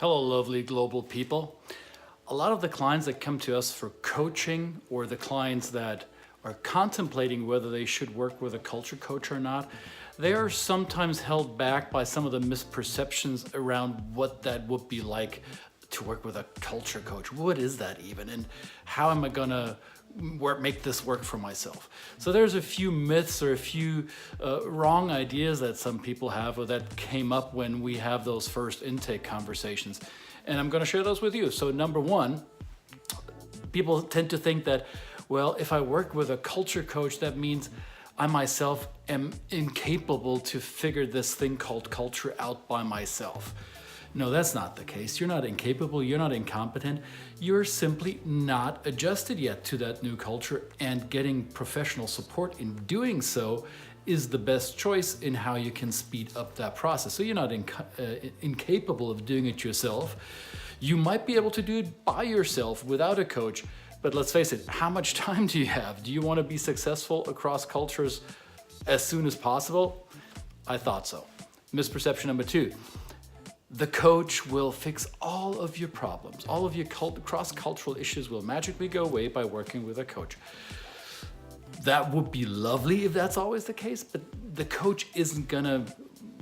Hello, lovely global people. A lot of the clients that come to us for coaching, or the clients that are contemplating whether they should work with a culture coach or not, they are sometimes held back by some of the misperceptions around what that would be like to work with a culture coach. What is that even? And how am I gonna make this work for myself? So there's a few myths or a few wrong ideas that some people have, or that came up when we have those first intake conversations. And I'm gonna share those with you. So number one, people tend to think that, well, if I work with a culture coach, that means I myself am incapable to figure this thing called culture out by myself. No, that's not the case. You're not incapable, you're not incompetent. You're simply not adjusted yet to that new culture, and getting professional support in doing so is the best choice in how you can speed up that process. So you're not incapable of doing it yourself. You might be able to do it by yourself without a coach, but let's face it, how much time do you have? Do you want to be successful across cultures as soon as possible? I thought so. Misperception number two. The coach will fix all of your problems. All of your cross-cultural issues will magically go away by working with a coach. That would be lovely if that's always the case, but the coach isn't gonna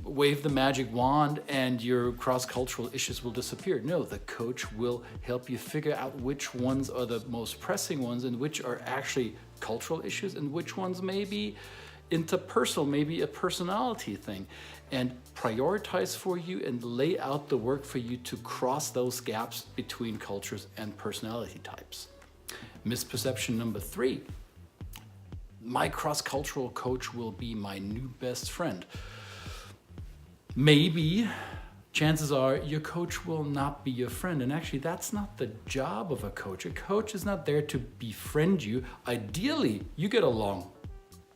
wave the magic wand and your cross-cultural issues will disappear. No, the coach will help you figure out which ones are the most pressing ones, and which are actually cultural issues, and which ones may be interpersonal, maybe a personality thing, and prioritize for you and lay out the work for you to cross those gaps between cultures and personality types. Misperception number three. My cross-cultural coach will be my new best friend. Maybe, chances are, your coach will not be your friend. And actually, that's not the job of a coach. A coach is not there to befriend you. Ideally, you get along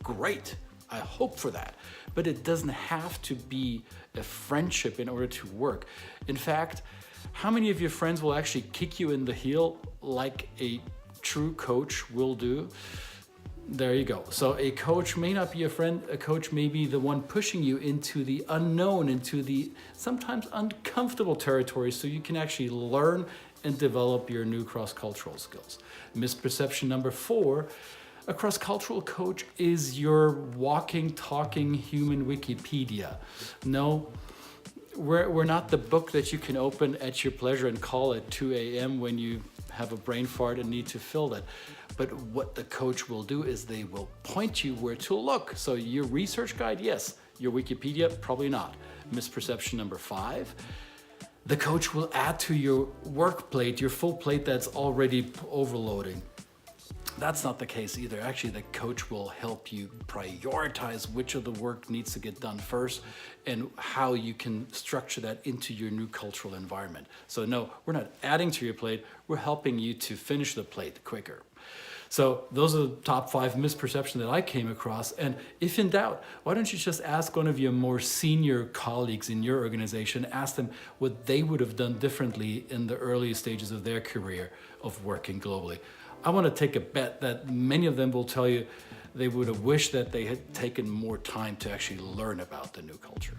great. I hope for that. But it doesn't have to be a friendship in order to work. In fact, how many of your friends will actually kick you in the heel like a true coach will do? There you go. So a coach may not be a friend. A coach may be the one pushing you into the unknown, into the sometimes uncomfortable territory, so you can actually learn and develop your new cross-cultural skills. Misperception number four. A cross-cultural coach is your walking, talking human Wikipedia. No, we're not the book that you can open at your pleasure and call at 2 a.m. when you have a brain fart and need to fill that. But what the coach will do is they will point you where to look. So your research guide, yes. Your Wikipedia, probably not. Misperception number five. The coach will add to your work plate, your full plate that's already overloading. That's not the case either. Actually, the coach will help you prioritize which of the work needs to get done first, and how you can structure that into your new cultural environment. So no, we're not adding to your plate, we're helping you to finish the plate quicker. So those are the top 5 misperceptions that I came across. And if in doubt, why don't you just ask one of your more senior colleagues in your organization, ask them what they would have done differently in the early stages of their career of working globally. I want to take a bet that many of them will tell you they would have wished that they had taken more time to actually learn about the new culture.